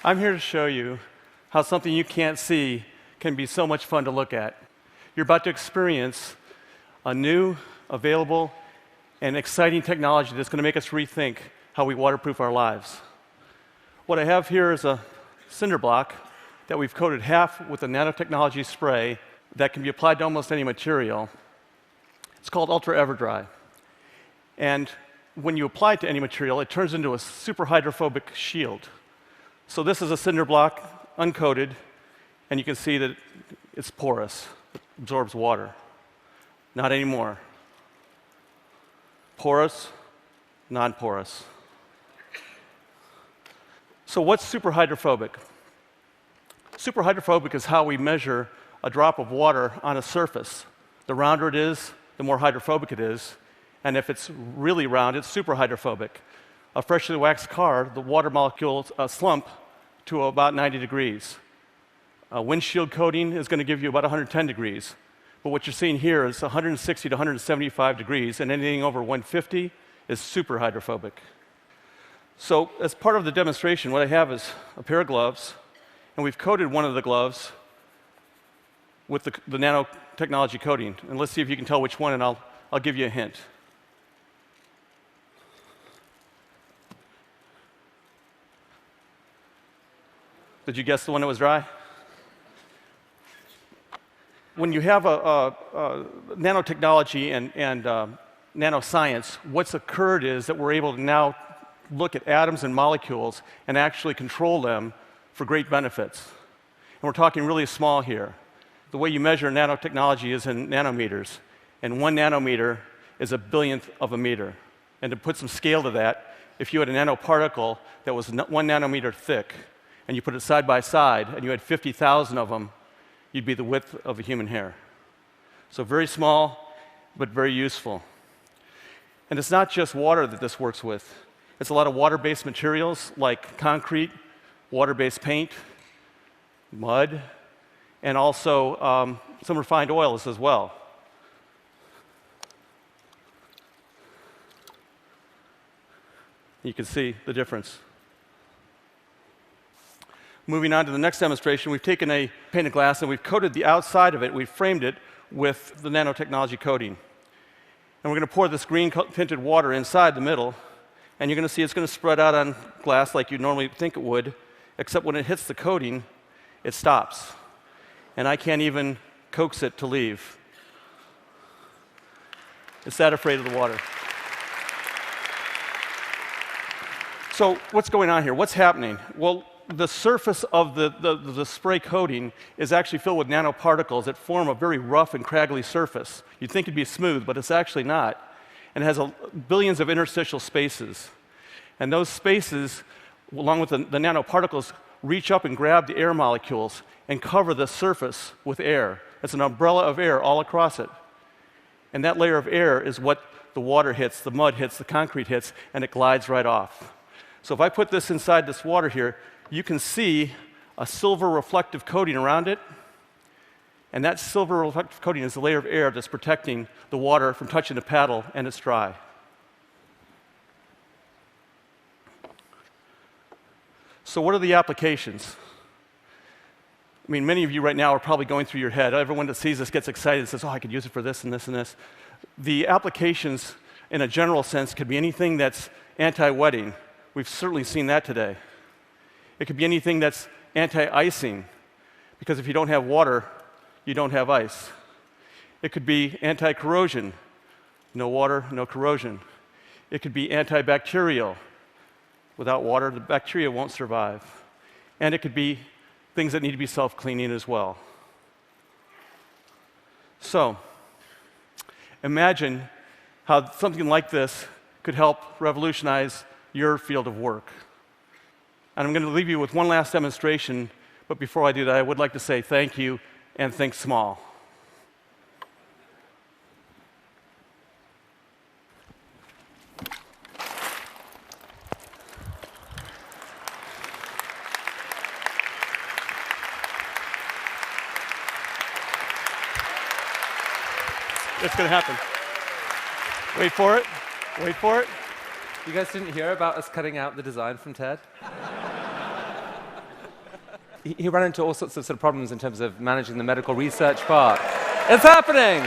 I'm here to show you how something you can't see can be so much fun to look at. You're about to experience a new, available, and exciting technology that's going to make us rethink how we waterproof our lives. What I have here is a cinder block that we've coated half with a nanotechnology spray that can be applied to almost any material. It's called Ultra Everdry. And when you apply it to any material, it turns into a super hydrophobic shield. So this is a cinder block, uncoated, and you can see that it's porous. It absorbs water. Not anymore. Porous, non-porous. So what's super hydrophobic? Super hydrophobic is how we measure a drop of water on a surface. The rounder it is, the more hydrophobic it is. And if it's really round, it's super hydrophobic. A freshly waxed car, the water molecules slump to about 90 degrees. A windshield coating is going to give you about 110 degrees. But what you're seeing here is 160 to 175 degrees, and anything over 150 is super hydrophobic. So as part of the demonstration, what I have is a pair of gloves, and we've coated one of the gloves with the nanotechnology coating. And let's see if you can tell which one, and I'll give you a hint. Did you guess the one that was dry? When you have a nanotechnology and nanoscience, what's occurred is that we're able to now look at atoms and molecules and actually control them for great benefits. And we're talking really small here. The way you measure nanotechnology is in nanometers, and 1 nanometer is a billionth of a meter. And to put some scale to that, if you had a nanoparticle that was 1 nanometer thick, and you put it side by side, and you had 50,000 of them, you'd be the width of a human hair. So very small, but very useful. And it's not just water that this works with. It's a lot of water-based materials like concrete, water-based paint, mud, and also some refined oils as well. You can see the difference. Moving on to the next demonstration, we've taken a pane of glass and we've coated the outside of it, we've framed it with the nanotechnology coating. And we're going to pour this green tinted water inside the middle, and you're going to see it's going to spread out on glass like you normally think it would, except when it hits the coating, it stops. And I can't even coax it to leave. It's that afraid of the water. So what's going on here? What's happening? Well, the surface of the spray coating is actually filled with nanoparticles that form a very rough and craggly surface. You'd think it'd be smooth, but it's actually not. And it has billions of interstitial spaces. And those spaces, along with the nanoparticles, reach up and grab the air molecules and cover the surface with air. It's an umbrella of air all across it. And that layer of air is what the water hits, the mud hits, the concrete hits, and it glides right off. So if I put this inside this water here, you can see a silver reflective coating around it. And that silver reflective coating is the layer of air that's protecting the water from touching the paddle, and it's dry. So what are the applications? I mean, many of you right now are probably going through your head. Everyone that sees this gets excited and says, oh, I could use it for this and this and this. The applications, in a general sense, could be anything that's anti-wetting. We've certainly seen that today. It could be anything that's anti-icing, because if you don't have water, you don't have ice. It could be anti-corrosion. No water, no corrosion. It could be antibacterial. Without water, the bacteria won't survive. And it could be things that need to be self-cleaning as well. So, imagine how something like this could help revolutionize your field of work. And I'm going to leave you with one last demonstration, but before I do that, I would like to say thank you and think small. It's going to happen. Wait for it. Wait for it. You guys didn't hear about us cutting out the design from TED? he ran into all sorts of problems in terms of managing the medical research part. It's happening!